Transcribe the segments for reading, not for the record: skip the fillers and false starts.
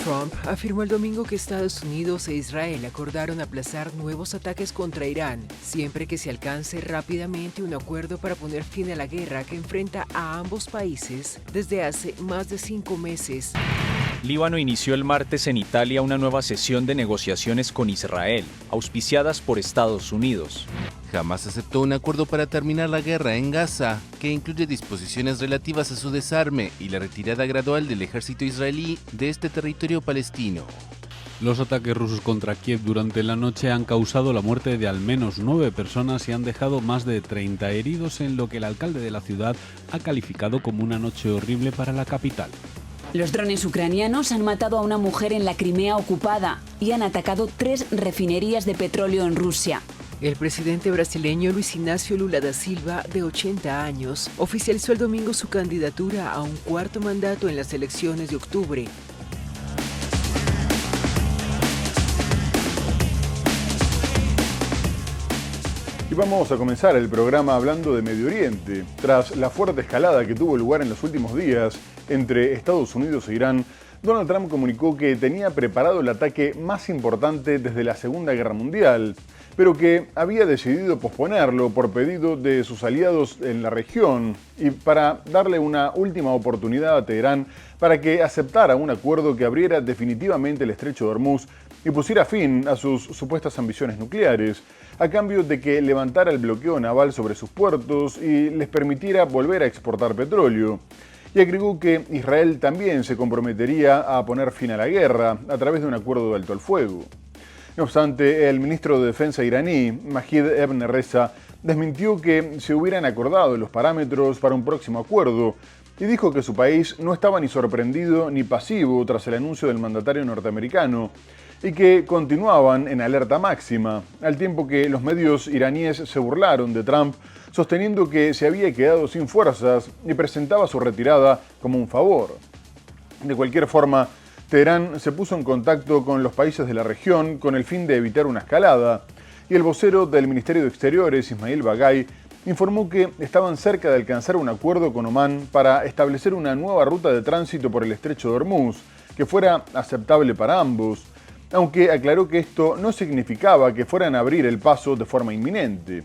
Trump afirmó el domingo que Estados Unidos e Israel acordaron aplazar nuevos ataques contra Irán, siempre que se alcance rápidamente un acuerdo para poner fin a la guerra que enfrenta a ambos países desde hace más de 5 meses. Líbano inició el martes en Italia una nueva sesión de negociaciones con Israel, auspiciadas por Estados Unidos. Jamás aceptó un acuerdo para terminar la guerra en Gaza, que incluye disposiciones relativas a su desarme y la retirada gradual del ejército israelí de este territorio palestino. Los ataques rusos contra Kiev durante la noche han causado la muerte de al menos 9 personas y han dejado más de 30 heridos en lo que el alcalde de la ciudad ha calificado como una noche horrible para la capital. Los drones ucranianos han matado a una mujer en la Crimea ocupada y han atacado 3 refinerías de petróleo en Rusia. El presidente brasileño Luis Inácio Lula da Silva, de 80 años, oficializó el domingo su candidatura a un cuarto mandato en las elecciones de octubre. Y vamos a comenzar el programa hablando de Medio Oriente. Tras la fuerte escalada que tuvo lugar en los últimos días entre Estados Unidos e Irán, Donald Trump comunicó que tenía preparado el ataque más importante desde la Segunda Guerra Mundial, pero que había decidido posponerlo por pedido de sus aliados en la región y para darle una última oportunidad a Teherán para que aceptara un acuerdo que abriera definitivamente el estrecho de Hormuz y pusiera fin a sus supuestas ambiciones nucleares, a cambio de que levantara el bloqueo naval sobre sus puertos y les permitiera volver a exportar petróleo. Y agregó que Israel también se comprometería a poner fin a la guerra a través de un acuerdo de alto el fuego. No obstante, el ministro de Defensa iraní, Majid Ebn Reza, desmintió que se hubieran acordado los parámetros para un próximo acuerdo y dijo que su país no estaba ni sorprendido ni pasivo tras el anuncio del mandatario norteamericano y que continuaban en alerta máxima, al tiempo que los medios iraníes se burlaron de Trump, sosteniendo que se había quedado sin fuerzas y presentaba su retirada como un favor. De cualquier forma, Teherán se puso en contacto con los países de la región con el fin de evitar una escalada, y el vocero del Ministerio de Exteriores, Ismail Bagay, informó que estaban cerca de alcanzar un acuerdo con Omán para establecer una nueva ruta de tránsito por el estrecho de Hormuz, que fuera aceptable para ambos, aunque aclaró que esto no significaba que fueran a abrir el paso de forma inminente.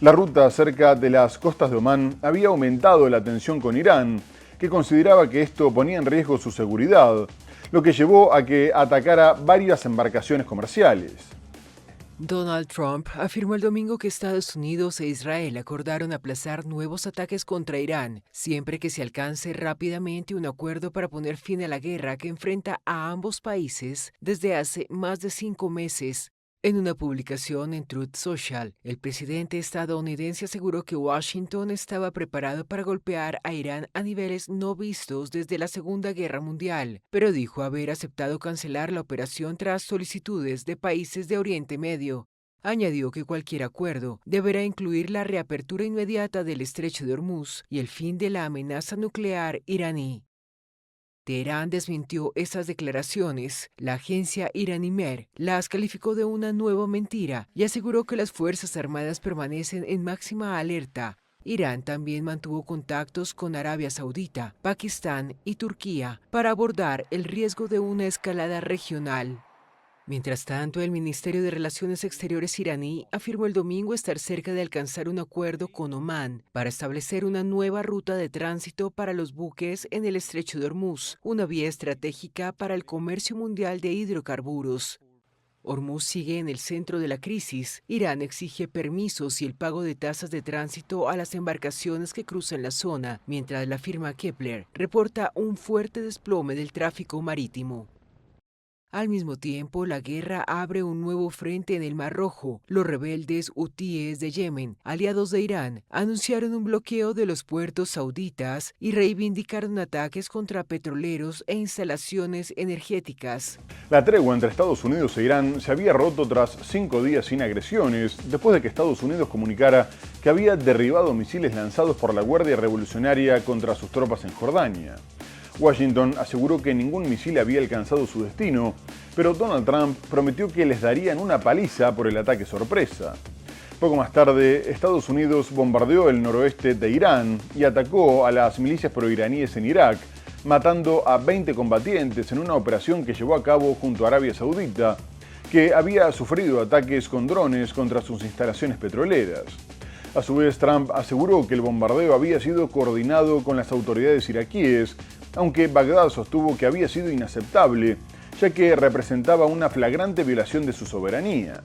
La ruta cerca de las costas de Omán había aumentado la tensión con Irán, que consideraba que esto ponía en riesgo su seguridad, lo que llevó a que atacara varias embarcaciones comerciales. Donald Trump afirmó el domingo que Estados Unidos e Israel acordaron aplazar nuevos ataques contra Irán, siempre que se alcance rápidamente un acuerdo para poner fin a la guerra que enfrenta a ambos países desde hace más de 5 meses. En una publicación en Truth Social, el presidente estadounidense aseguró que Washington estaba preparado para golpear a Irán a niveles no vistos desde la Segunda Guerra Mundial, pero dijo haber aceptado cancelar la operación tras solicitudes de países de Oriente Medio. Añadió que cualquier acuerdo deberá incluir la reapertura inmediata del estrecho de Hormuz y el fin de la amenaza nuclear iraní. Teherán desmintió esas declaraciones. La agencia iraní Mehr las calificó de una nueva mentira y aseguró que las Fuerzas Armadas permanecen en máxima alerta. Irán también mantuvo contactos con Arabia Saudita, Pakistán y Turquía para abordar el riesgo de una escalada regional. Mientras tanto, el Ministerio de Relaciones Exteriores iraní afirmó el domingo estar cerca de alcanzar un acuerdo con Omán para establecer una nueva ruta de tránsito para los buques en el estrecho de Hormuz, una vía estratégica para el comercio mundial de hidrocarburos. Hormuz sigue en el centro de la crisis. Irán exige permisos y el pago de tasas de tránsito a las embarcaciones que cruzan la zona, mientras la firma Kepler reporta un fuerte desplome del tráfico marítimo. Al mismo tiempo, la guerra abre un nuevo frente en el Mar Rojo. Los rebeldes hutíes de Yemen, aliados de Irán, anunciaron un bloqueo de los puertos sauditas y reivindicaron ataques contra petroleros e instalaciones energéticas. La tregua entre Estados Unidos e Irán se había roto tras 5 días sin agresiones, después de que Estados Unidos comunicara que había derribado misiles lanzados por la Guardia Revolucionaria contra sus tropas en Jordania. Washington aseguró que ningún misil había alcanzado su destino, pero Donald Trump prometió que les darían una paliza por el ataque sorpresa. Poco más tarde, Estados Unidos bombardeó el noroeste de Irán y atacó a las milicias proiraníes en Irak, matando a 20 combatientes en una operación que llevó a cabo junto a Arabia Saudita, que había sufrido ataques con drones contra sus instalaciones petroleras. A su vez, Trump aseguró que el bombardeo había sido coordinado con las autoridades iraquíes, aunque Bagdad sostuvo que había sido inaceptable, ya que representaba una flagrante violación de su soberanía.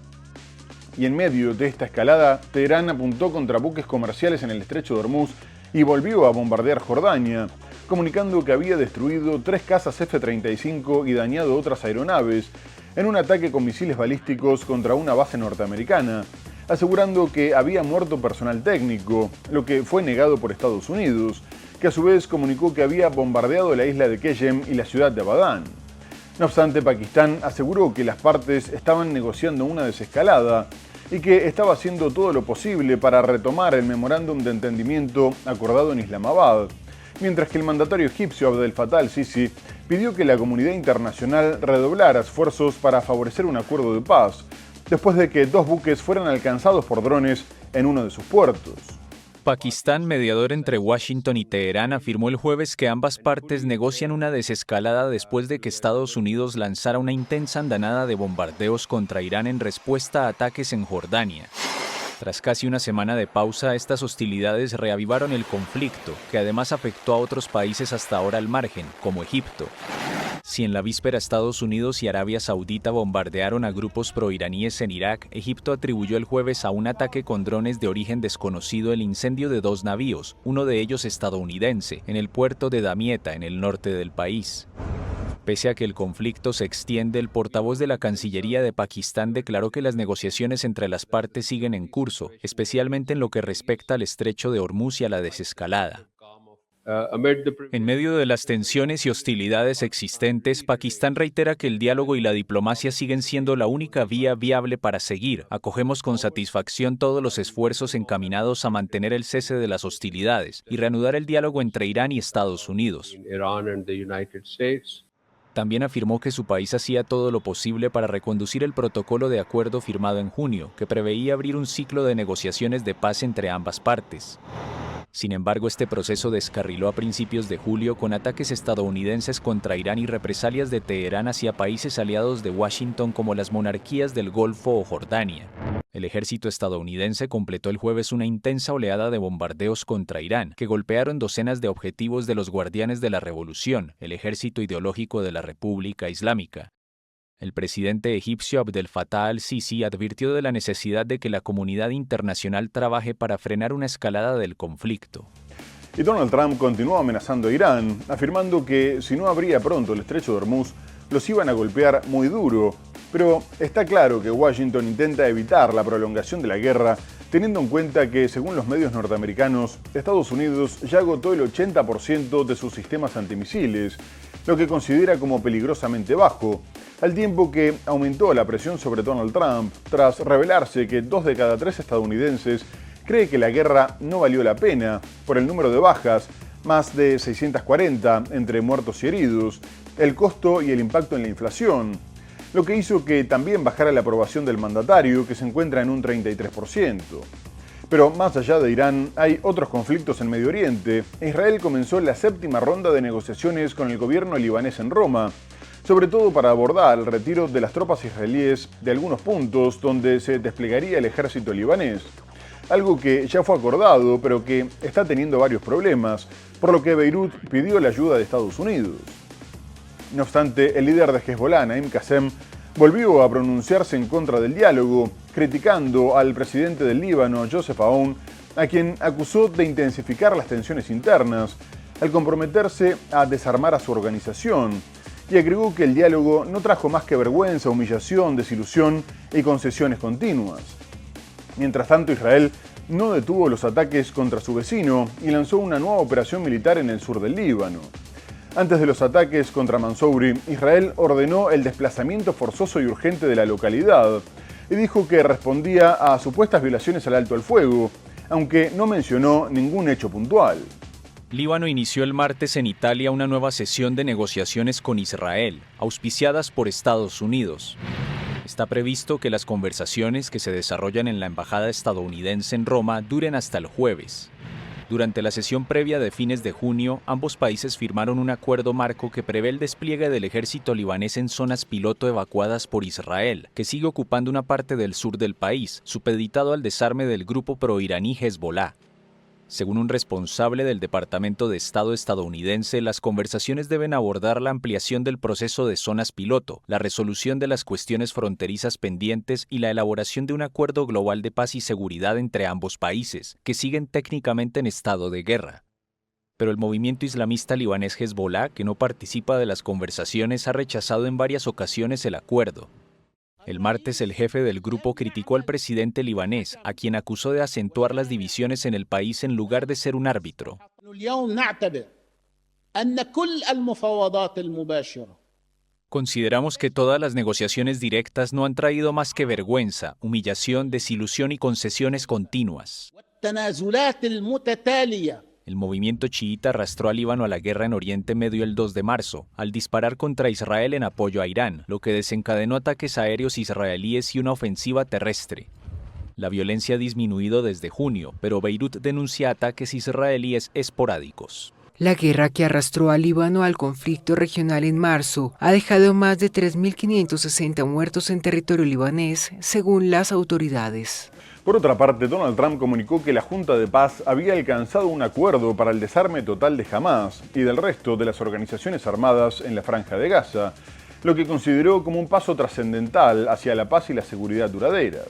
Y en medio de esta escalada, Teherán apuntó contra buques comerciales en el estrecho de Hormuz y volvió a bombardear Jordania, comunicando que había destruido 3 cazas F-35 y dañado otras aeronaves en un ataque con misiles balísticos contra una base norteamericana, asegurando que había muerto personal técnico, lo que fue negado por Estados Unidos, que a su vez comunicó que había bombardeado la isla de Qeshm y la ciudad de Abadán. No obstante, Pakistán aseguró que las partes estaban negociando una desescalada y que estaba haciendo todo lo posible para retomar el memorándum de entendimiento acordado en Islamabad, mientras que el mandatario egipcio Abdel Fattah al-Sisi pidió que la comunidad internacional redoblara esfuerzos para favorecer un acuerdo de paz, después de que 2 buques fueran alcanzados por drones en uno de sus puertos. Pakistán, mediador entre Washington y Teherán, afirmó el jueves que ambas partes negocian una desescalada después de que Estados Unidos lanzara una intensa andanada de bombardeos contra Irán en respuesta a ataques en Jordania. Tras casi una semana de pausa, estas hostilidades reavivaron el conflicto, que además afectó a otros países hasta ahora al margen, como Egipto. Si en la víspera Estados Unidos y Arabia Saudita bombardearon a grupos proiraníes en Irak, Egipto atribuyó el jueves a un ataque con drones de origen desconocido el incendio de 2 navíos, uno de ellos estadounidense, en el puerto de Damietta, en el norte del país. Pese a que el conflicto se extiende, el portavoz de la Cancillería de Pakistán declaró que las negociaciones entre las partes siguen en curso, especialmente en lo que respecta al estrecho de Hormuz y a la desescalada. En medio de las tensiones y hostilidades existentes, Pakistán reitera que el diálogo y la diplomacia siguen siendo la única vía viable para seguir. Acogemos con satisfacción todos los esfuerzos encaminados a mantener el cese de las hostilidades y reanudar el diálogo entre Irán y Estados Unidos. También afirmó que su país hacía todo lo posible para reconducir el protocolo de acuerdo firmado en junio, que preveía abrir un ciclo de negociaciones de paz entre ambas partes. Sin embargo, este proceso descarriló a principios de julio con ataques estadounidenses contra Irán y represalias de Teherán hacia países aliados de Washington como las monarquías del Golfo o Jordania. El ejército estadounidense completó el jueves una intensa oleada de bombardeos contra Irán, que golpearon docenas de objetivos de los Guardianes de la Revolución, el ejército ideológico de la República Islámica. El presidente egipcio Abdel Fattah al-Sisi advirtió de la necesidad de que la comunidad internacional trabaje para frenar una escalada del conflicto. Y Donald Trump continuó amenazando a Irán, afirmando que si no abría pronto el estrecho de Hormuz, los iban a golpear muy duro. Pero está claro que Washington intenta evitar la prolongación de la guerra, teniendo en cuenta que, según los medios norteamericanos, Estados Unidos ya agotó el 80% de sus sistemas antimisiles, lo que considera como peligrosamente bajo, al tiempo que aumentó la presión sobre Donald Trump tras revelarse que 2 de cada 3 estadounidenses cree que la guerra no valió la pena por el número de bajas, más de 640 entre muertos y heridos, el costo y el impacto en la inflación, lo que hizo que también bajara la aprobación del mandatario, que se encuentra en un 33%. Pero más allá de Irán, hay otros conflictos en Medio Oriente. Israel comenzó la 7ª ronda de negociaciones con el gobierno libanés en Roma, sobre todo para abordar el retiro de las tropas israelíes de algunos puntos donde se desplegaría el ejército libanés. Algo que ya fue acordado, pero que está teniendo varios problemas, por lo que Beirut pidió la ayuda de Estados Unidos. No obstante, el líder de Hezbollah, Naim Qassem, volvió a pronunciarse en contra del diálogo, criticando al presidente del Líbano, Joseph Aoun, a quien acusó de intensificar las tensiones internas, al comprometerse a desarmar a su organización, y agregó que el diálogo no trajo más que vergüenza, humillación, desilusión y concesiones continuas. Mientras tanto, Israel no detuvo los ataques contra su vecino y lanzó una nueva operación militar en el sur del Líbano. Antes de los ataques contra Mansouri, Israel ordenó el desplazamiento forzoso y urgente de la localidad y dijo que respondía a supuestas violaciones al alto el fuego, aunque no mencionó ningún hecho puntual. Líbano inició el martes en Italia una nueva sesión de negociaciones con Israel, auspiciadas por Estados Unidos. Está previsto que las conversaciones que se desarrollan en la embajada estadounidense en Roma duren hasta el jueves. Durante la sesión previa de fines de junio, ambos países firmaron un acuerdo marco que prevé el despliegue del ejército libanés en zonas piloto evacuadas por Israel, que sigue ocupando una parte del sur del país, supeditado al desarme del grupo proiraní Hezbollah. Según un responsable del Departamento de Estado estadounidense, las conversaciones deben abordar la ampliación del proceso de zonas piloto, la resolución de las cuestiones fronterizas pendientes y la elaboración de un acuerdo global de paz y seguridad entre ambos países, que siguen técnicamente en estado de guerra. Pero el movimiento islamista libanés Hezbollah, que no participa de las conversaciones, ha rechazado en varias ocasiones el acuerdo. El martes, el jefe del grupo criticó al presidente libanés, a quien acusó de acentuar las divisiones en el país en lugar de ser un árbitro. Consideramos que todas las negociaciones directas no han traído más que vergüenza, humillación, desilusión y concesiones continuas. El movimiento chiita arrastró al Líbano a la guerra en Oriente Medio el 2 de marzo, al disparar contra Israel en apoyo a Irán, lo que desencadenó ataques aéreos israelíes y una ofensiva terrestre. La violencia ha disminuido desde junio, pero Beirut denuncia ataques israelíes esporádicos. La guerra que arrastró al Líbano al conflicto regional en marzo ha dejado más de 3.560 muertos en territorio libanés, según las autoridades. Por otra parte, Donald Trump comunicó que la Junta de Paz había alcanzado un acuerdo para el desarme total de Hamás y del resto de las organizaciones armadas en la Franja de Gaza, lo que consideró como un paso trascendental hacia la paz y la seguridad duraderas.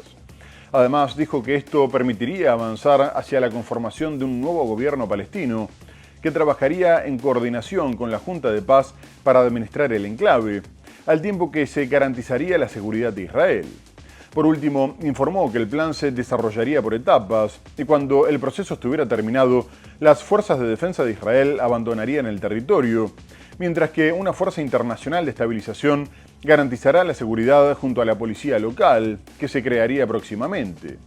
Además, dijo que esto permitiría avanzar hacia la conformación de un nuevo gobierno palestino que trabajaría en coordinación con la Junta de Paz para administrar el enclave, al tiempo que se garantizaría la seguridad de Israel. Por último, informó que el plan se desarrollaría por etapas y cuando el proceso estuviera terminado, las fuerzas de defensa de Israel abandonarían el territorio, mientras que una fuerza internacional de estabilización garantizará la seguridad junto a la policía local, que se crearía próximamente.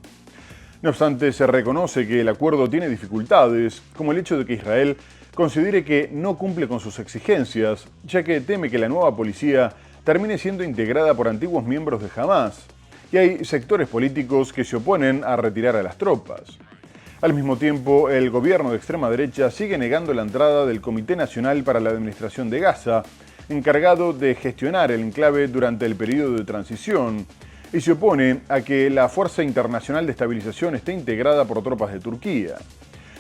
No obstante, se reconoce que el acuerdo tiene dificultades, como el hecho de que Israel considere que no cumple con sus exigencias, ya que teme que la nueva policía termine siendo integrada por antiguos miembros de Hamás, y hay sectores políticos que se oponen a retirar a las tropas. Al mismo tiempo, el gobierno de extrema derecha sigue negando la entrada del Comité Nacional para la Administración de Gaza, encargado de gestionar el enclave durante el periodo de transición, y se opone a que la Fuerza Internacional de Estabilización esté integrada por tropas de Turquía.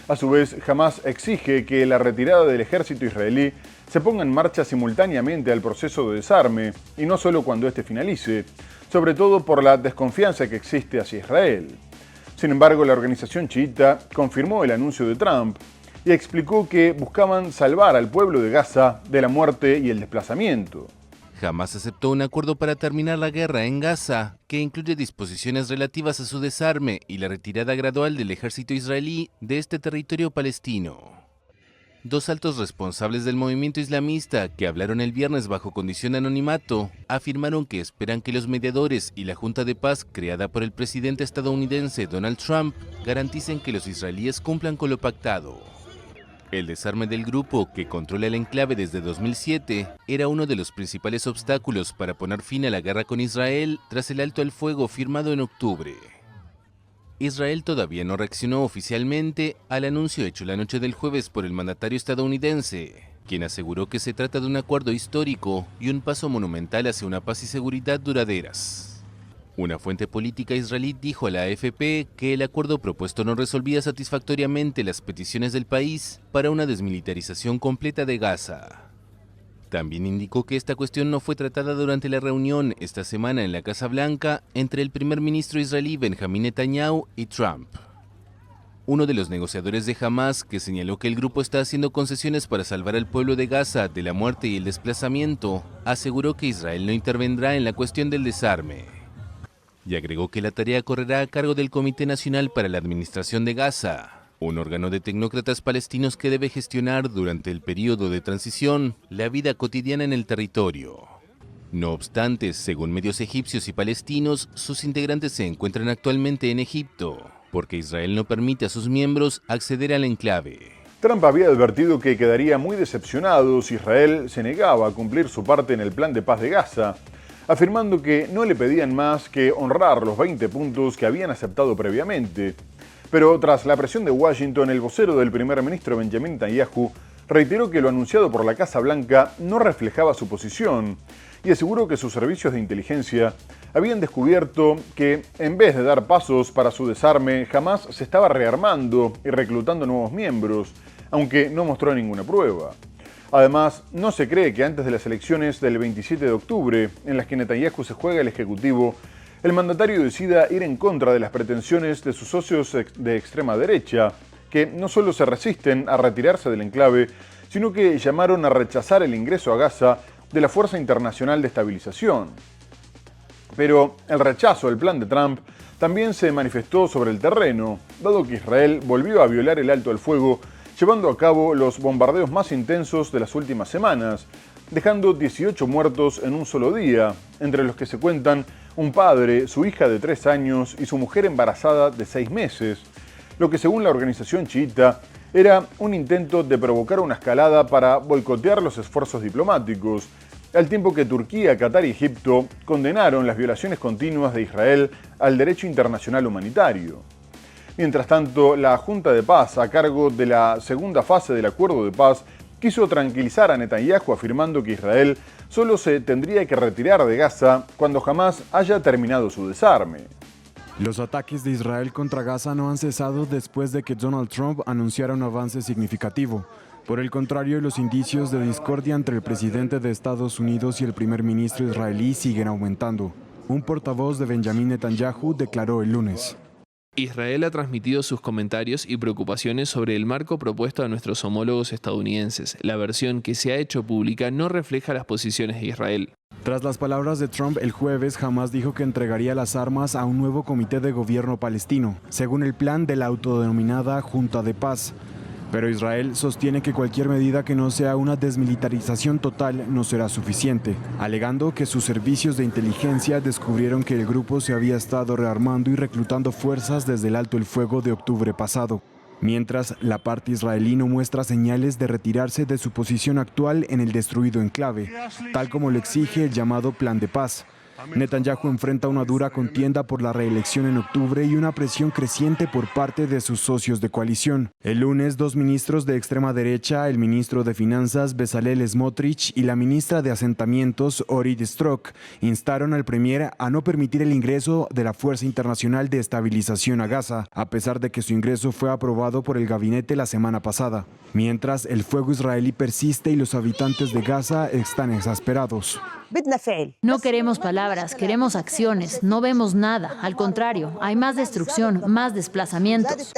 A su vez, Hamás exige que la retirada del ejército israelí se ponga en marcha simultáneamente al proceso de desarme, y no solo cuando éste finalice, sobre todo por la desconfianza que existe hacia Israel. Sin embargo, la organización chiita confirmó el anuncio de Trump y explicó que buscaban salvar al pueblo de Gaza de la muerte y el desplazamiento. Hamás aceptó un acuerdo para terminar la guerra en Gaza, que incluye disposiciones relativas a su desarme y la retirada gradual del ejército israelí de este territorio palestino. Dos altos responsables del movimiento islamista, que hablaron el viernes bajo condición de anonimato, afirmaron que esperan que los mediadores y la Junta de Paz creada por el presidente estadounidense Donald Trump garanticen que los israelíes cumplan con lo pactado. El desarme del grupo, que controla el enclave desde 2007, era uno de los principales obstáculos para poner fin a la guerra con Israel tras el alto al fuego firmado en octubre. Israel todavía no reaccionó oficialmente al anuncio hecho la noche del jueves por el mandatario estadounidense, quien aseguró que se trata de un acuerdo histórico y un paso monumental hacia una paz y seguridad duraderas. Una fuente política israelí dijo a la AFP que el acuerdo propuesto no resolvía satisfactoriamente las peticiones del país para una desmilitarización completa de Gaza. También indicó que esta cuestión no fue tratada durante la reunión esta semana en la Casa Blanca entre el primer ministro israelí Benjamín Netanyahu y Trump. Uno de los negociadores de Hamás, que señaló que el grupo está haciendo concesiones para salvar al pueblo de Gaza de la muerte y el desplazamiento, aseguró que Israel no intervendrá en la cuestión del desarme. Y agregó que la tarea correrá a cargo del Comité Nacional para la Administración de Gaza, un órgano de tecnócratas palestinos que debe gestionar durante el periodo de transición la vida cotidiana en el territorio. No obstante, según medios egipcios y palestinos, sus integrantes se encuentran actualmente en Egipto, porque Israel no permite a sus miembros acceder al enclave. Trump había advertido que quedaría muy decepcionado si Israel se negaba a cumplir su parte en el plan de paz de Gaza, afirmando que no le pedían más que honrar los 20 puntos que habían aceptado previamente. Pero tras la presión de Washington, el vocero del primer ministro Benjamin Netanyahu reiteró que lo anunciado por la Casa Blanca no reflejaba su posición y aseguró que sus servicios de inteligencia habían descubierto que, en vez de dar pasos para su desarme, Hamás se estaba rearmando y reclutando nuevos miembros, aunque no mostró ninguna prueba. Además, no se cree que antes de las elecciones del 27 de octubre, en las que Netanyahu se juega el Ejecutivo, el mandatario decida ir en contra de las pretensiones de sus socios de extrema derecha, que no solo se resisten a retirarse del enclave, sino que llamaron a rechazar el ingreso a Gaza de la Fuerza Internacional de Estabilización. Pero el rechazo al plan de Trump también se manifestó sobre el terreno, dado que Israel volvió a violar el alto al fuego, llevando a cabo los bombardeos más intensos de las últimas semanas, dejando 18 muertos en un solo día, entre los que se cuentan un padre, su hija de 3 años y su mujer embarazada de 6 meses, lo que según la organización chiita era un intento de provocar una escalada para boicotear los esfuerzos diplomáticos, al tiempo que Turquía, Qatar y Egipto condenaron las violaciones continuas de Israel al derecho internacional humanitario. Mientras tanto, la Junta de Paz, a cargo de la segunda fase del acuerdo de paz, quiso tranquilizar a Netanyahu afirmando que Israel solo se tendría que retirar de Gaza cuando Hamás haya terminado su desarme. Los ataques de Israel contra Gaza no han cesado después de que Donald Trump anunciara un avance significativo. Por el contrario, los indicios de discordia entre el presidente de Estados Unidos y el primer ministro israelí siguen aumentando. Un portavoz de Benjamin Netanyahu declaró el lunes: Israel ha transmitido sus comentarios y preocupaciones sobre el marco propuesto a nuestros homólogos estadounidenses. La versión que se ha hecho pública no refleja las posiciones de Israel. Tras las palabras de Trump el jueves, Hamás dijo que entregaría las armas a un nuevo comité de gobierno palestino, según el plan de la autodenominada Junta de Paz. Pero Israel sostiene que cualquier medida que no sea una desmilitarización total no será suficiente, alegando que sus servicios de inteligencia descubrieron que el grupo se había estado rearmando y reclutando fuerzas desde el alto el fuego de octubre pasado. Mientras, la parte israelí no muestra señales de retirarse de su posición actual en el destruido enclave, tal como lo exige el llamado Plan de Paz. Netanyahu enfrenta una dura contienda por la reelección en octubre y una presión creciente por parte de sus socios de coalición. El lunes, 2 ministros de extrema derecha, el ministro de Finanzas Bezalel Smotrich y la ministra de Asentamientos Orit Strock, instaron al premier a no permitir el ingreso de la Fuerza Internacional de Estabilización a Gaza, a pesar de que su ingreso fue aprobado por el gabinete la semana pasada. Mientras, el fuego israelí persiste y los habitantes de Gaza están exasperados. No queremos palabras, queremos acciones. No vemos nada. Al contrario, hay más destrucción, más desplazamientos.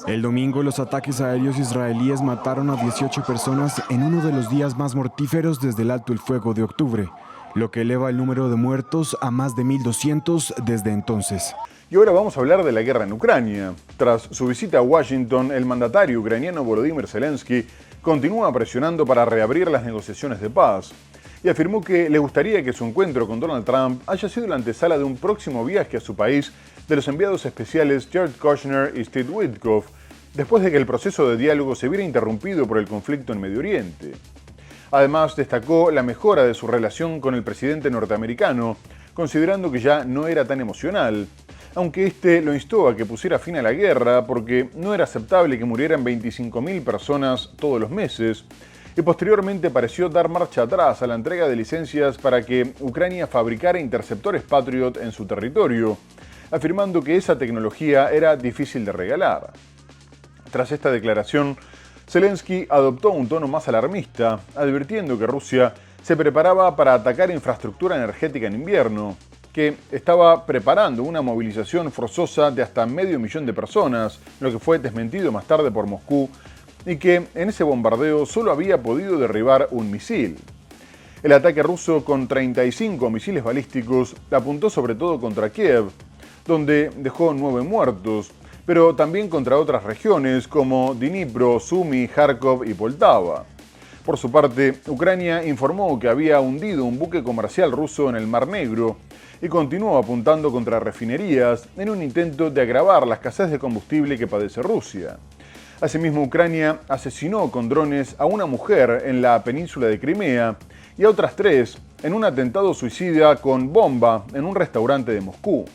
El domingo, los ataques aéreos israelíes mataron a 18 personas en uno de los días más mortíferos desde el alto el fuego de octubre, lo que eleva el número de muertos a más de 1.200 desde entonces. Y ahora vamos a hablar de la guerra en Ucrania. Tras su visita a Washington, el mandatario ucraniano Volodymyr Zelensky continúa presionando para reabrir las negociaciones de paz y afirmó que le gustaría que su encuentro con Donald Trump haya sido la antesala de un próximo viaje a su país de los enviados especiales Jared Kushner y Steve Witkoff, después de que el proceso de diálogo se viera interrumpido por el conflicto en Medio Oriente. Además, destacó la mejora de su relación con el presidente norteamericano, considerando que ya no era tan emocional, aunque este lo instó a que pusiera fin a la guerra porque no era aceptable que murieran 25.000 personas todos los meses, y posteriormente pareció dar marcha atrás a la entrega de licencias para que Ucrania fabricara interceptores Patriot en su territorio, afirmando que esa tecnología era difícil de regalar. Tras esta declaración, Zelensky adoptó un tono más alarmista, advirtiendo que Rusia se preparaba para atacar infraestructura energética en invierno, que estaba preparando una movilización forzosa de hasta 500.000 de personas, lo que fue desmentido más tarde por Moscú, y que en ese bombardeo solo había podido derribar un misil. El ataque ruso con 35 misiles balísticos apuntó sobre todo contra Kiev, donde dejó 9 muertos, pero también contra otras regiones como Dnipro, Sumy, Kharkov y Poltava. Por su parte, Ucrania informó que había hundido un buque comercial ruso en el Mar Negro y continuó apuntando contra refinerías en un intento de agravar la escasez de combustible que padece Rusia. Asimismo, Ucrania asesinó con drones a una mujer en la península de Crimea y a otras 3 en un atentado suicida con bomba en un restaurante de Moscú.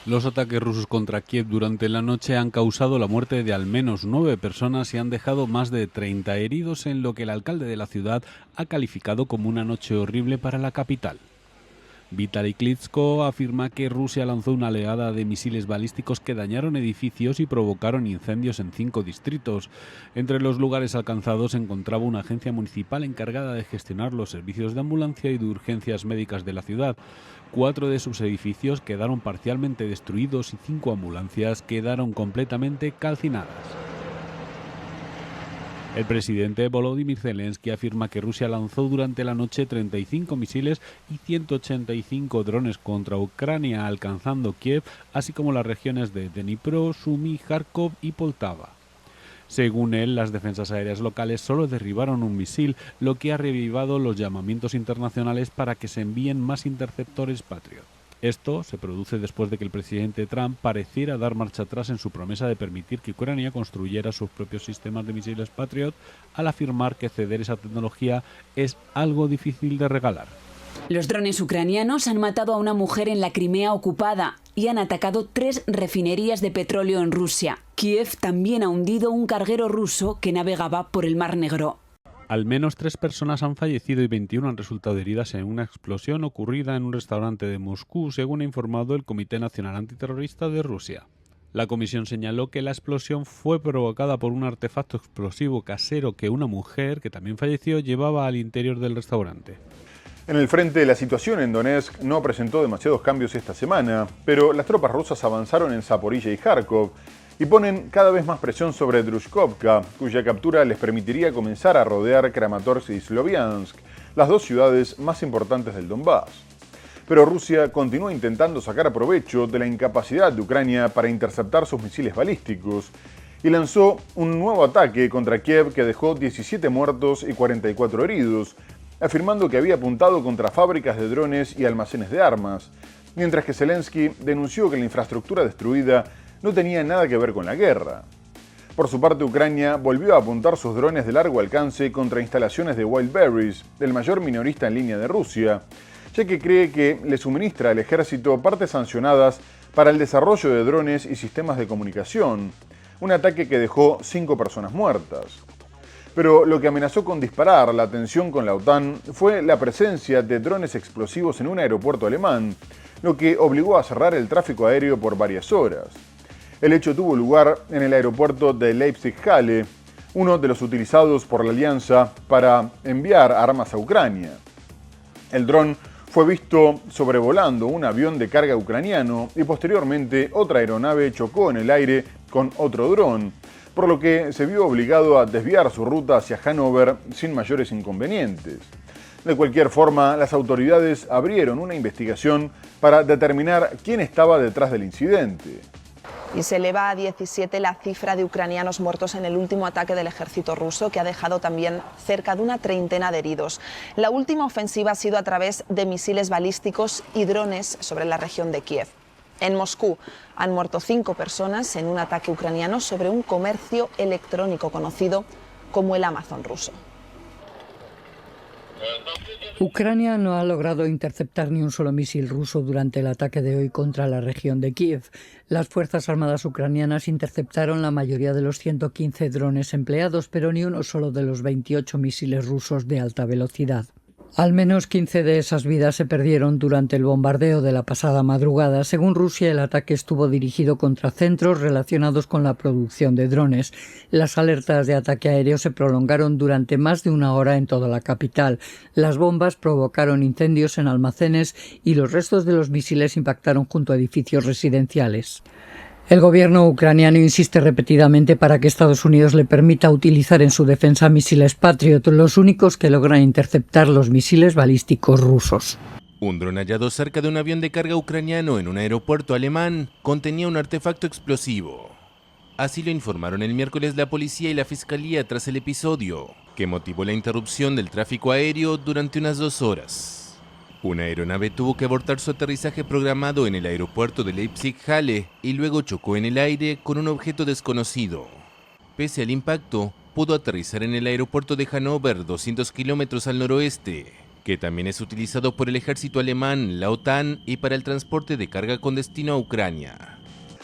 Los ataques rusos contra Kiev durante la noche han causado la muerte de al menos 9 personas y han dejado más de 30 heridos en lo que el alcalde de la ciudad ha calificado como una noche horrible para la capital. Vitaly Klitschko afirma que Rusia lanzó una oleada de misiles balísticos que dañaron edificios y provocaron incendios en 5 distritos. Entre los lugares alcanzados se encontraba una agencia municipal encargada de gestionar los servicios de ambulancia y de urgencias médicas de la ciudad. 4 de sus edificios quedaron parcialmente destruidos y 5 ambulancias quedaron completamente calcinadas. El presidente Volodymyr Zelensky afirma que Rusia lanzó durante la noche 35 misiles y 185 drones contra Ucrania, alcanzando Kiev, así como las regiones de Dnipro, Sumy, Kharkov y Poltava. Según él, las defensas aéreas locales solo derribaron un misil, lo que ha revivado los llamamientos internacionales para que se envíen más interceptores Patriot. Esto se produce después de que el presidente Trump pareciera dar marcha atrás en su promesa de permitir que Ucrania construyera sus propios sistemas de misiles Patriot, al afirmar que ceder esa tecnología es algo difícil de regalar. Los drones ucranianos han matado a una mujer en la Crimea ocupada y han atacado 3 refinerías de petróleo en Rusia. Kiev también ha hundido un carguero ruso que navegaba por el Mar Negro. Al menos 3 personas han fallecido y 21 han resultado heridas en una explosión ocurrida en un restaurante de Moscú, según ha informado el Comité Nacional Antiterrorista de Rusia. La comisión señaló que la explosión fue provocada por un artefacto explosivo casero que una mujer, que también falleció, llevaba al interior del restaurante. En el frente, la situación en Donetsk no presentó demasiados cambios esta semana, pero las tropas rusas avanzaron en Zaporilla y Kharkov y ponen cada vez más presión sobre Drushkovka, cuya captura les permitiría comenzar a rodear Kramatorsk y Sloviansk, las 2 ciudades más importantes del Donbass. Pero Rusia continúa intentando sacar provecho de la incapacidad de Ucrania para interceptar sus misiles balísticos y lanzó un nuevo ataque contra Kiev que dejó 17 muertos y 44 heridos, afirmando que había apuntado contra fábricas de drones y almacenes de armas, mientras que Zelensky denunció que la infraestructura destruida no tenía nada que ver con la guerra. Por su parte, Ucrania volvió a apuntar sus drones de largo alcance contra instalaciones de Wildberries, el mayor minorista en línea de Rusia, ya que cree que le suministra al ejército partes sancionadas para el desarrollo de drones y sistemas de comunicación, un ataque que dejó 5 personas muertas. Pero lo que amenazó con disparar la tensión con la OTAN fue la presencia de drones explosivos en un aeropuerto alemán, lo que obligó a cerrar el tráfico aéreo por varias horas. El hecho tuvo lugar en el aeropuerto de Leipzig-Halle, uno de los utilizados por la alianza para enviar armas a Ucrania. El dron fue visto sobrevolando un avión de carga ucraniano y posteriormente otra aeronave chocó en el aire con otro dron, por lo que se vio obligado a desviar su ruta hacia Hannover sin mayores inconvenientes. De cualquier forma, las autoridades abrieron una investigación para determinar quién estaba detrás del incidente. Y se eleva a 17 la cifra de ucranianos muertos en el último ataque del ejército ruso, que ha dejado también cerca de una treintena de heridos. La última ofensiva ha sido a través de misiles balísticos y drones sobre la región de Kiev. En Moscú han muerto 5 personas en un ataque ucraniano sobre un comercio electrónico conocido como el Amazon ruso. Ucrania no ha logrado interceptar ni un solo misil ruso durante el ataque de hoy contra la región de Kiev. Las Fuerzas Armadas ucranianas interceptaron la mayoría de los 115 drones empleados, pero ni uno solo de los 28 misiles rusos de alta velocidad. Al menos 15 de esas vidas se perdieron durante el bombardeo de la pasada madrugada. Según Rusia, el ataque estuvo dirigido contra centros relacionados con la producción de drones. Las alertas de ataque aéreo se prolongaron durante más de una hora en toda la capital. Las bombas provocaron incendios en almacenes y los restos de los misiles impactaron junto a edificios residenciales. El gobierno ucraniano insiste repetidamente para que Estados Unidos le permita utilizar en su defensa misiles Patriot, los únicos que logran interceptar los misiles balísticos rusos. Un dron hallado cerca de un avión de carga ucraniano en un aeropuerto alemán contenía un artefacto explosivo. Así lo informaron el miércoles la policía y la fiscalía tras el episodio, que motivó la interrupción del tráfico aéreo durante unas 2 horas. Una aeronave tuvo que abortar su aterrizaje programado en el aeropuerto de Leipzig-Halle y luego chocó en el aire con un objeto desconocido. Pese al impacto, pudo aterrizar en el aeropuerto de Hannover, 200 kilómetros al noroeste, que también es utilizado por el ejército alemán, la OTAN y para el transporte de carga con destino a Ucrania.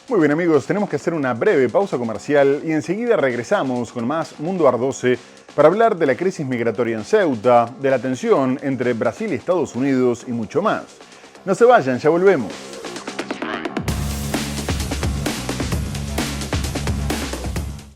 Muy bien amigos, tenemos que hacer una breve pausa comercial y enseguida regresamos con más Mundo Ar 12 para hablar de la crisis migratoria en Ceuta, de la tensión entre Brasil y Estados Unidos y mucho más. No se vayan, ya volvemos.